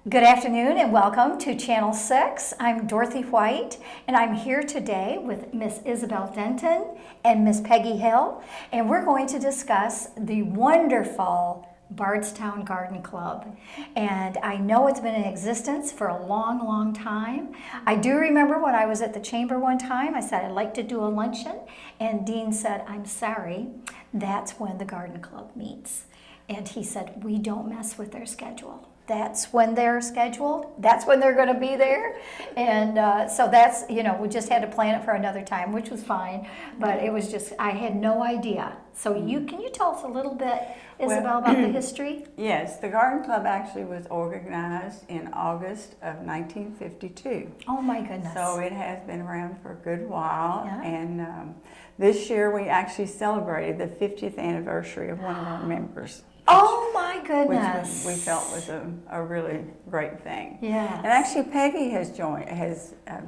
Good afternoon and welcome to Channel 6. I'm Dorothy White and I'm here today with Miss Isabel Denton and Miss Peggy Hill, and we're going to discuss the wonderful Bardstown Garden Club. And I know it's been in existence for a long time. I do remember when I was at the chamber one time, I said I'd like to do a luncheon, and Dean said, I'm sorry, that's when the garden club meets. And he said, we don't mess with their schedule. That's when they're scheduled. That's when they're going to be there. And so that's, we just had to plan it for another time, which was fine. But it was just, I had no idea. So can you tell us a little bit, Isabel, about the history? Yes, the Garden Club actually was organized in August of 1952. Oh my goodness. So it has been around for a good while. Yeah. And this year we actually celebrated the 50th anniversary of one of our members. Oh my goodness! Which we felt was a really great thing. Yeah. And actually, Peggy has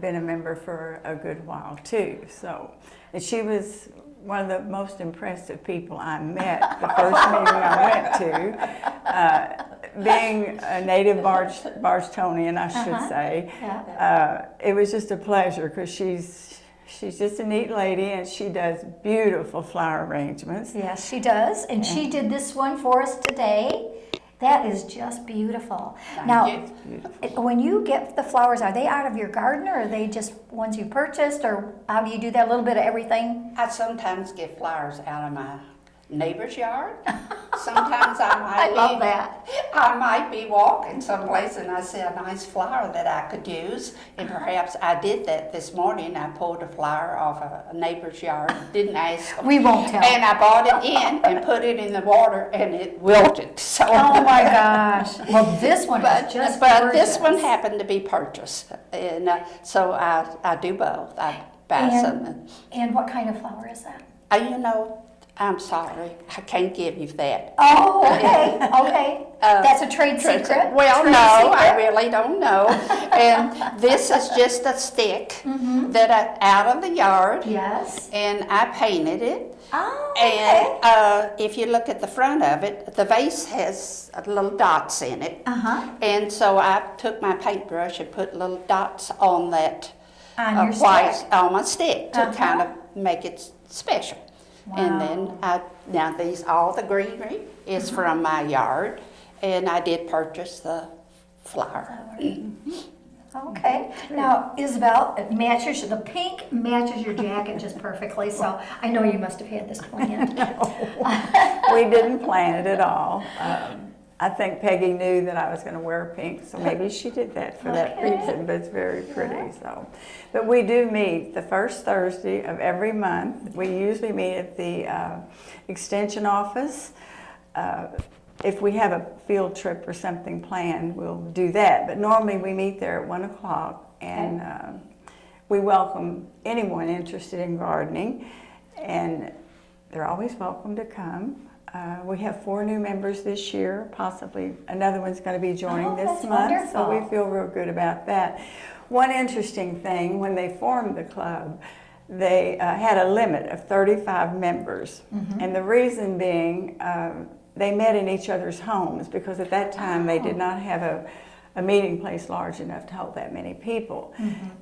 been a member for a good while too. So, and she was one of the most impressive people I met the first meeting I went to. Being a native Bardstownian, I should say, it was just a pleasure because she's just a neat lady, and she does beautiful flower arrangements. Yes, she does. And she did this one for us today. That is just beautiful. Now, when you get the flowers, are they out of your garden, or are they just ones you purchased, or how do you do that? A little bit of everything? I sometimes get flowers out of my neighbor's yard. Sometimes I love that. I might be walking someplace and I see a nice flower that I could use, and perhaps I did that this morning. I pulled a flower off a neighbor's yard, didn't ask. We won't tell. And I brought it in and put it in the water, and it wilted. So. Oh my gosh! Well, this one is just But gorgeous. this one happened to be purchased, and so I do both. I buy some. And what kind of flower is that? I'm sorry, I can't give you that. Oh, okay, okay. That's a trade secret? Well, trade no, secret? I really don't know. And this is just a stick that out of the yard. Yes. And I painted it. Oh, okay. And if you look at the front of it, the vase has little dots in it. And so I took my paintbrush and put little dots on that on your white stick. on my stick to kind of make it special. Wow. And then now all the greenery is from my yard, and I did purchase the flower. Okay. Now, Isabel, the pink matches your jacket just perfectly, so I know you must have had this planned. We didn't plan it at all. I think Peggy knew that I was going to wear pink, so maybe she did that for that reason, but it's very pretty. Yeah. So, but we do meet the first Thursday of every month. We usually meet at the extension office. If we have a field trip or something planned, we'll do that. But normally we meet there at 1 o'clock, and we welcome anyone interested in gardening, and they're always welcome to come. We have 4 new members this year, possibly another one's going to be joining this month, wonderful. So we feel real good about that. One interesting thing, when they formed the club, they had a limit of 35 members, and the reason being they met in each other's homes, because at that time they did not have a meeting place large enough to hold that many people.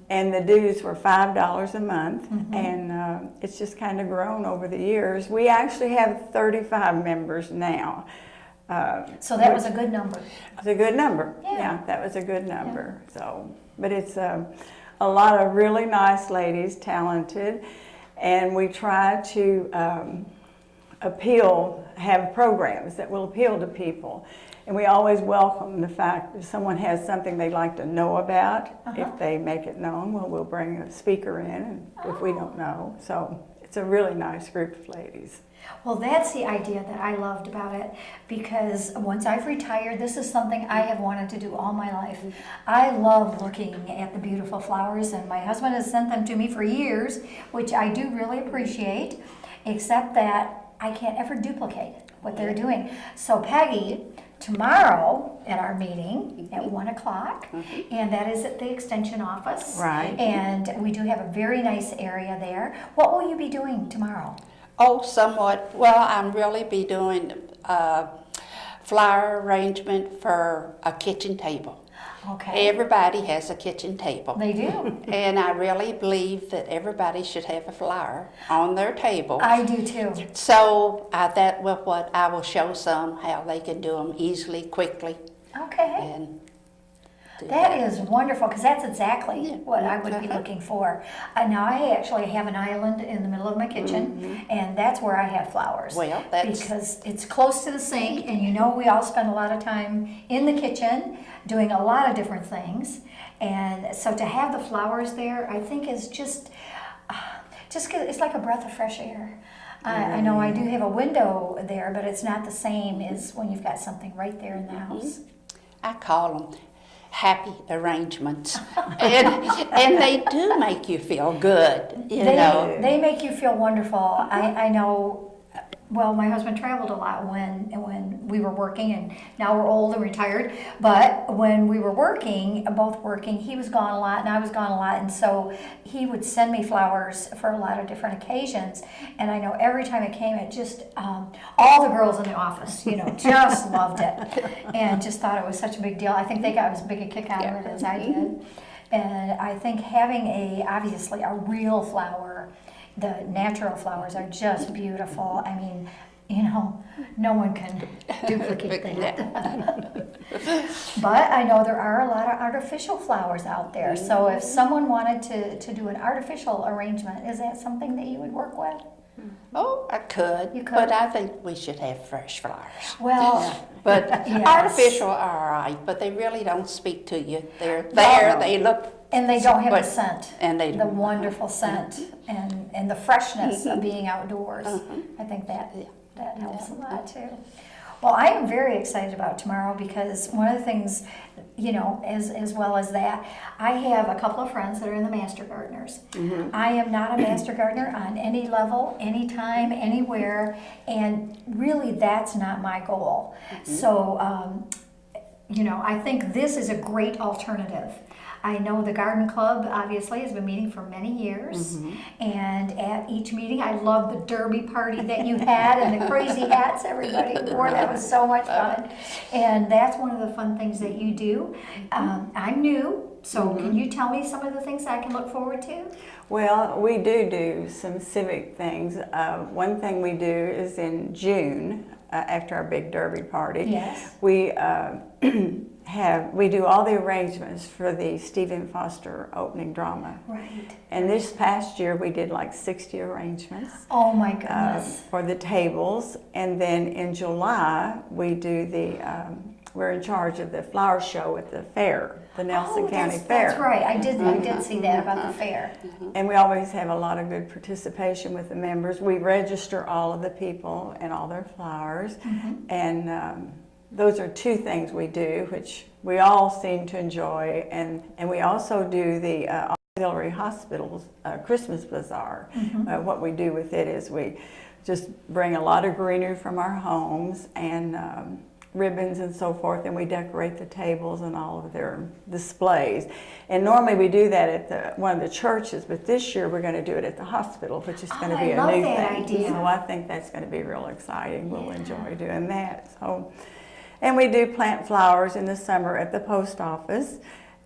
And the dues were $5 a month, and it's just kind of grown over the years. We actually have 35 members now. So that was a good number. It was a good number. Yeah, that was a good number. Yeah. So, but it's a lot of really nice ladies, talented, and we try to have programs that will appeal to people. And we always welcome the fact if someone has something they'd like to know about, if they make it known, we'll bring a speaker in if we don't know. So it's a really nice group of ladies. Well, that's the idea that I loved about it, because once I've retired, this is something I have wanted to do all my life. I love looking at the beautiful flowers, and my husband has sent them to me for years, which I do really appreciate, except that I can't ever duplicate what they're doing. So Peggy, tomorrow at our meeting at 1 o'clock, and that is at the extension office. Right. And we do have a very nice area there. What will you be doing tomorrow? Oh, somewhat. Well, I'm really be doing flower arrangement for a kitchen table. Okay. Everybody has a kitchen table. They do. And I really believe that everybody should have a flower on their table. I do too. So that will what I will show some how they can do them easily, quickly, Okay. and do That is wonderful, because that's exactly what I would be Uh-huh. looking for. Now, I actually have an island in the middle of my kitchen, and that's where I have flowers. Well, that's- because it's close to the sink, and you know we all spend a lot of time in the kitchen doing a lot of different things. And so to have the flowers there, I think is just it's like a breath of fresh air. I know I do have a window there, but it's not the same as when you've got something right there in the house. I call them happy arrangements, and they do make you feel good. You know. They make you feel wonderful. I know. Well, my husband traveled a lot when we were working, and now we're old and retired. But when we were working, both working, he was gone a lot and I was gone a lot, and so he would send me flowers for a lot of different occasions. And I know every time it came, it just all the girls in the office, just loved it, and just thought it was such a big deal. I think they got as big a kick out of it as I did. And I think having obviously a real flower. The natural flowers are just beautiful. I mean, no one can duplicate that. But I know there are a lot of artificial flowers out there. So if someone wanted to do an artificial arrangement, is that something that you would work with? Oh, I could. You could? But I think we should have fresh flowers. Well, But Yes. artificial are all right, but they really don't speak to you. They're there, they look. and they don't have but- the scent. And they The don't. wonderful scent and the freshness of being outdoors. I think that helps a lot too. Well, I am very excited about tomorrow because one of the things, as well as that, I have a couple of friends that are in the Master Gardeners. I am not a Master Gardener on any level, anytime, anywhere, and really that's not my goal. So, I think this is a great alternative. I know the garden club obviously has been meeting for many years, and at each meeting I love the derby party that you had and the crazy hats everybody wore. That was so much fun, and that's one of the fun things that you do. I'm new, so can you tell me some of the things I can look forward to? Well, we do some civic things. One thing we do is in June, after our big derby party, Yes. we we do all the arrangements for the Stephen Foster opening drama. Right. And this past year we did like 60 arrangements Oh my goodness. for the tables. And then in July we do we're in charge of the flower show at the fair, the Nelson County Fair. That's right. I did see that about the fair. And we always have a lot of good participation with the members. We register all of the people and all their flowers. And those are two things we do, which we all seem to enjoy. And we also do the auxiliary hospitals Christmas bazaar. What we do with it is we just bring a lot of greenery from our homes and ribbons and so forth, and we decorate the tables and all of their displays. And normally we do that at one of the churches, but this year we're going to do it at the hospital, which is going to be I love a new that thing. idea. So I think that's going to be real exciting. We'll enjoy doing that. So, and we do plant flowers in the summer at the post office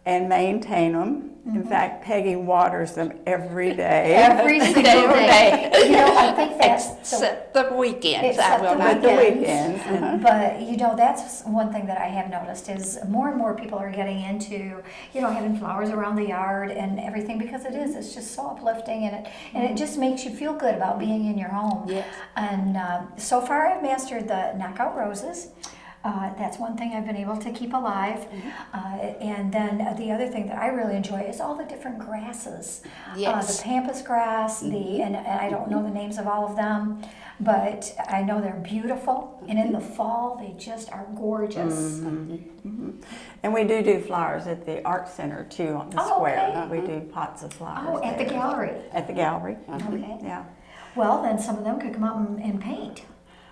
and maintain them. In fact, Peggy waters them every day. Every single day. I think that's Except the weekends. Except I will the not the do it. weekends. But that's one thing that I have noticed is more and more people are getting into having flowers around the yard and everything, because it's just so uplifting, and it just makes you feel good about being in your home. Yes. And so far I've mastered the knockout roses. That's one thing I've been able to keep alive. And then the other thing that I really enjoy is all the different grasses. Yes. The pampas grass, and I don't know the names of all of them, but I know they're beautiful. And in the fall, they just are gorgeous. And we do flowers at the art center too on the Oh, square. okay. We do pots of flowers. Oh, at the there. gallery. At the gallery. Okay. Yeah. Well, then some of them could come out and paint.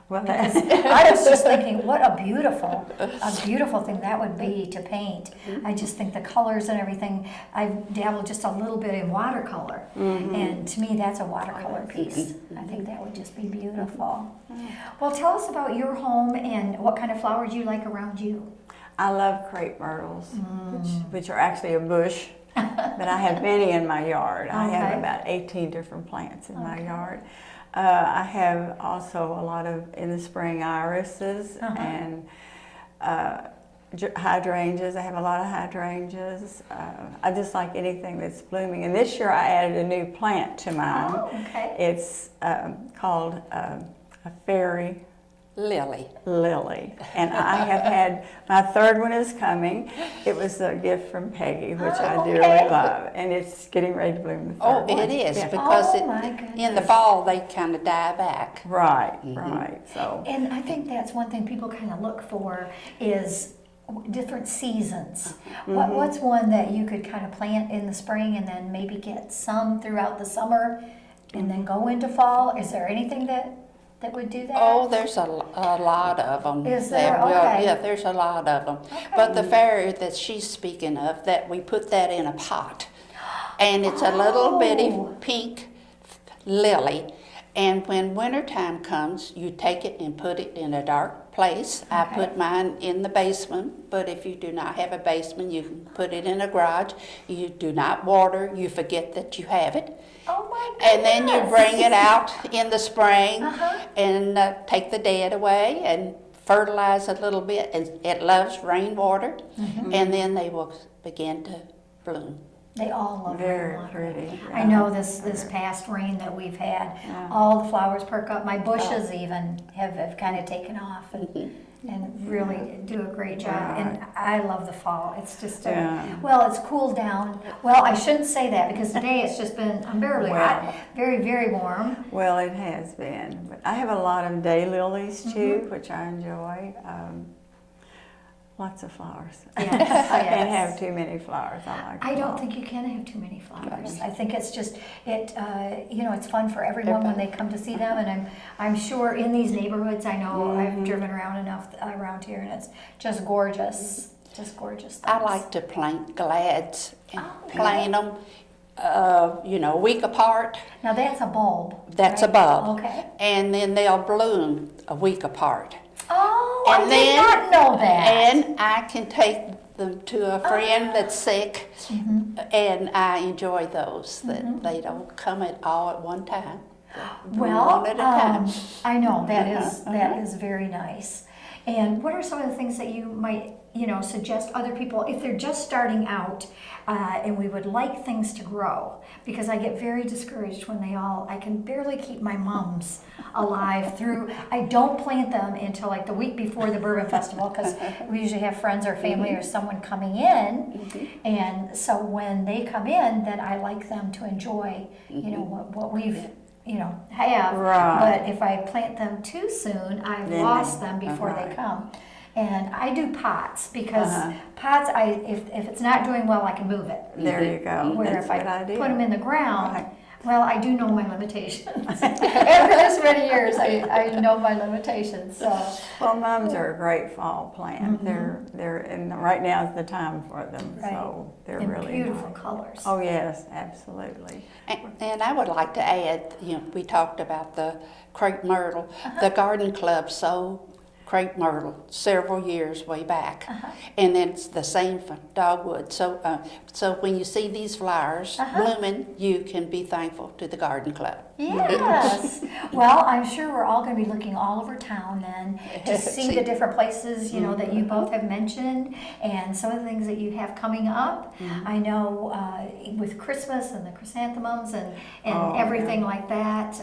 Well, that's, I was just thinking, what a beautiful thing that would be to paint. I just think the colors and everything, I've dabbled just a little bit in watercolor. And to me, that's a watercolor piece. I think that would just be beautiful. Well, tell us about your home and what kind of flowers you like around you. I love crepe myrtles, which are actually a bush, but I have many in my yard. I have Okay. about 18 different plants in my yard. I have also a lot of, in the spring, irises and hydrangeas. I have a lot of hydrangeas. I just like anything that's blooming. And this year I added a new plant to mine. Oh, okay. It's called a fairy Lily. lily. And I have had, my third one is coming. It was a gift from Peggy, which I Oh, dearly okay. love. And it's getting ready to bloom the Oh, third one. it is, Yeah. because Oh, my goodness. in the fall they kind of die back. Right, right. So, And I think that's one thing people kind of look for is different seasons. What's one that you could kind of plant in the spring and then maybe get some throughout the summer and then go into fall? Is there anything that would do that? Oh, there's a lot of them. Is there? Okay. Yeah, there's a lot of them. But the fairy that she's speaking of, that we put that in a pot. And it's a little bitty Oh. pink lily. And when wintertime comes, you take it and put it in a dark place. I Okay. put mine in the basement, but if you do not have a basement, you can put it in a garage. You do not water, you forget that you have it. Oh my goodness. And then you bring it out in the spring Uh-huh. and take the dead away and fertilize a little bit. And it loves rainwater, and then they will begin to bloom. They all love very rainwater. pretty. I know this past rain that we've had, all the flowers perk up. My bushes even have kind of taken off and really do a great job. And I love the fall. It's just, well, it's cooled down. Well, I shouldn't say that because today it's just been unbearably hot, very, very warm. Well, it has been. But I have a lot of daylilies too, which I enjoy. Lots of flowers. Yes, I can't yes. have too many flowers. I like I them don't all. think you can have too many flowers. I think it's just it's fun for everyone when they come to see them, and I'm sure in these neighborhoods, I know I've driven around enough around here, and it's just gorgeous, things. I like to plant glads and Oh, plant them, a week apart. Now that's a bulb. That's right? a bulb. Okay. And then they'll bloom a week apart. Oh, And I then- did not know that. And I can take them to a friend that's sick, and I enjoy those. That they don't come all at one time. Well, one at a time. I know that is very nice. And what are some of the things that you might suggest other people if they're just starting out and we would like things to grow? Because I get very discouraged when I can barely keep my mums alive through. I don't plant them until like the week before the Bourbon Festival because we usually have friends or family or someone coming in, and so when they come in, then I like them to enjoy what we've have. Right. But if I plant them too soon, I've Then lost them before they right. come. And I do pots because pots, if it's not doing well, I can move it. There you go. Where That's if a I good idea. put them in the ground, Right. well, I do know my limitations. After this many years, I know my limitations. So Well, mums are a great fall plant. And right now is the time for them. Right. So they're and really beautiful nice. colors. Oh yes, absolutely. And I would like to add, we talked about the crepe myrtle. The garden club sold crepe myrtle several years way back, and it's the same for dogwood. So when you see these flowers blooming, you can be thankful to the garden club. Yes. Well, I'm sure we're all going to be looking all over town then to see the different places, that you both have mentioned and some of the things that you have coming up. I know with Christmas and the chrysanthemums and everything like that.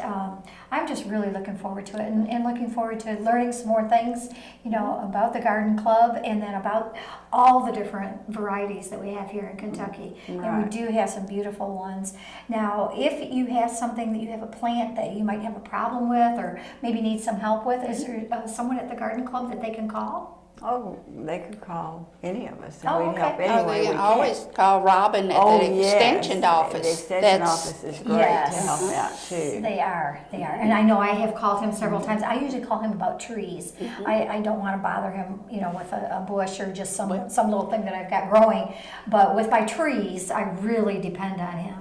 I'm just really looking forward to it and looking forward to learning some more things, about the garden club and then about all the different varieties that we have here in Kentucky. And we Right. do have some beautiful ones. Now, if you have something that you have a plant that you might have a problem with or maybe need some help with, is there someone at the garden club that they can call? Oh, they could call any of us, and Oh, we'd help okay. any Oh, way they we can can. always call Robin at the extension office. The extension That's- office is great Yes. to help out too. They are. And I know I have called him several times. I usually call him about trees. I don't want to bother him, with a bush or just some little thing that I've got growing. But with my trees, I really depend on him.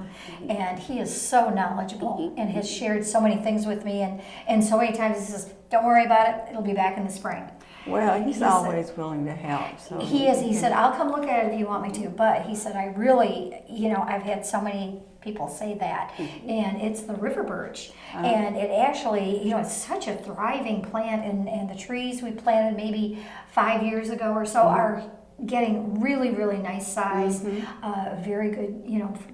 And he is so knowledgeable and has shared so many things with me. And so many times he says, don't worry about it. It'll be back in the spring. Well, he's He said- always willing to help. So He is. He said, I'll come look at it if you want me to. But he said, I really, I've had so many people say that. And it's the river birch. And it actually, it's such a thriving plant. And the trees we planted maybe 5 years ago or so are getting really, really nice size. Very good,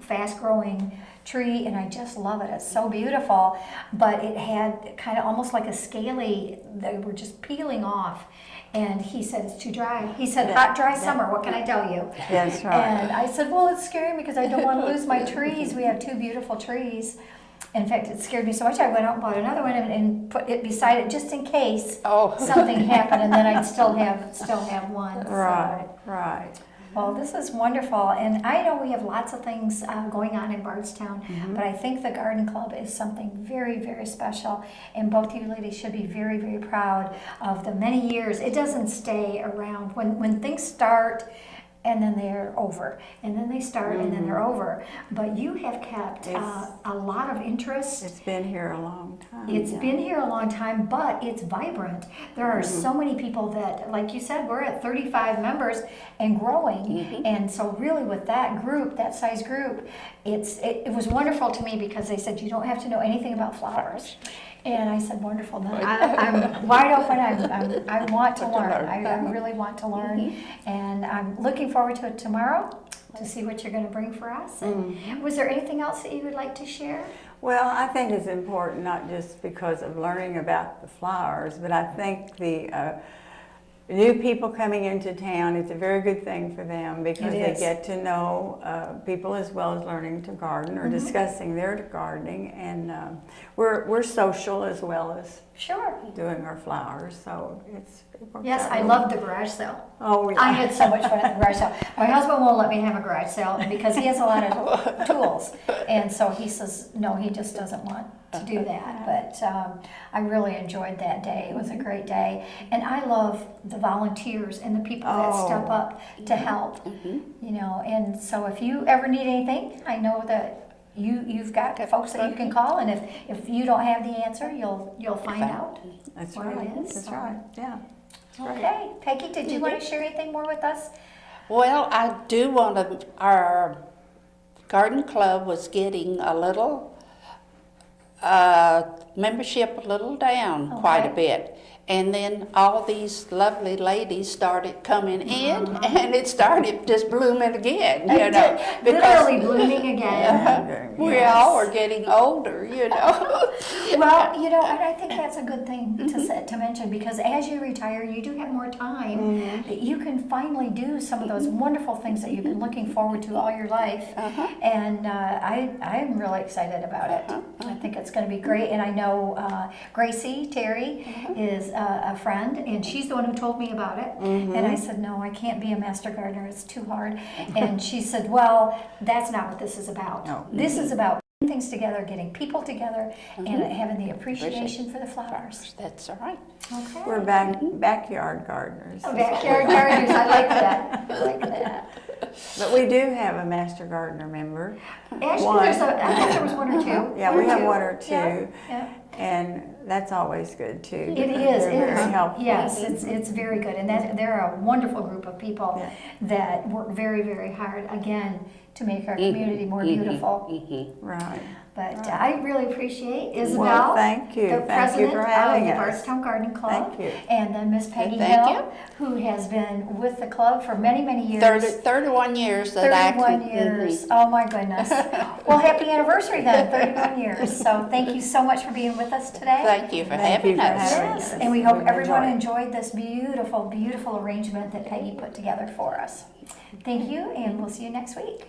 fast growing tree. And I just love it. It's so beautiful. But it had kind of almost like a scaly, they were just peeling off. And he said, it's too dry. He said, hot, dry summer, what can I tell you? That's right. And I said, well, it's scaring me because I don't want to lose my trees. We have 2 beautiful trees. In fact, it scared me so much, I went out and bought another one and put it beside it just in case something happened, and then I'd still have one. Right, So. right. Well, this is wonderful, and I know we have lots of things going on in Bardstown, but I think the Garden Club is something very, very special, and both you ladies should be very, very proud of the many years. It doesn't stay around. When things start, and then they're over, and then they start, and then they're over. But you have kept a lot of interest. It's been here a long time. It's been here a long time, but it's vibrant. There are so many people that, like you said, we're at 35 members and growing. And so really with that group, that size group, it was wonderful to me because they said, you don't have to know anything about flowers. And I said, wonderful. No, I'm wide open. I want to learn. I really want to learn. And I'm looking forward to it tomorrow to see what you're going to bring for us. And was there anything else that you would like to share? Well, I think it's important not just because of learning about the flowers, but I think the new people coming into town, it's a very good thing for them because they get to know people as well as learning to garden or discussing their gardening. And we're social as well as doing our flowers, so it works Yes, out I really love the garage sale. Oh, yeah. I had so much fun at the garage sale. My husband won't let me have a garage sale because he has a lot of tools. And so he says, no, he just doesn't want to do that. But I really enjoyed that day. It was a great day. And I love the volunteers and the people that step up to help. And so if you ever need anything, I know that you've got folks that you can call, and if you don't have the answer, you'll find out That's where right. it is. That's right. Yeah. Okay, Peggy, did you want to share anything more with us? Well, I do want to, our garden club was getting a little, membership a little down quite a bit. And then all these lovely ladies started coming in, and it started just blooming again, Literally blooming again. We all are getting older, Well, and I think that's a good thing to mention, because as you retire, you do have more time that you can finally do some of those wonderful things that you've been looking forward to all your life. And I'm really excited about it. I think it's going to be great. And I know Gracie Terry is a friend, and she's the one who told me about it. And I said, no, I can't be a master gardener. It's too hard. And she said, well, that's not what this is about. No. This is about putting things together, getting people together, and having the appreciation for the flowers. That's all right. Okay. We're backyard gardeners. Backyard gardeners. I like that. I like that. But we do have a master gardener member. Actually, I thought there was one or two. Yeah, we have one or two. Yeah. And that's always good too. It is. They're very helpful. Yes, it's very good, and they're a wonderful group of people that work very, very hard again to make our community more beautiful. Right. But I really appreciate Isabel, Well, thank you. the Thank you president for of having the us. Bardstown Garden Club, Thank you. and then Miss Peggy Thank Hill, who has been with the club for many, many years. 31 years that I 31 years. Oh my goodness. Well, happy anniversary then, 31 years. So thank you so much for being with us today. Thank you for Thank you having for us. having Yes, us. and we hope We everyone enjoy enjoyed this beautiful, beautiful arrangement that Peggy put together for us. Thank you, and we'll see you next week.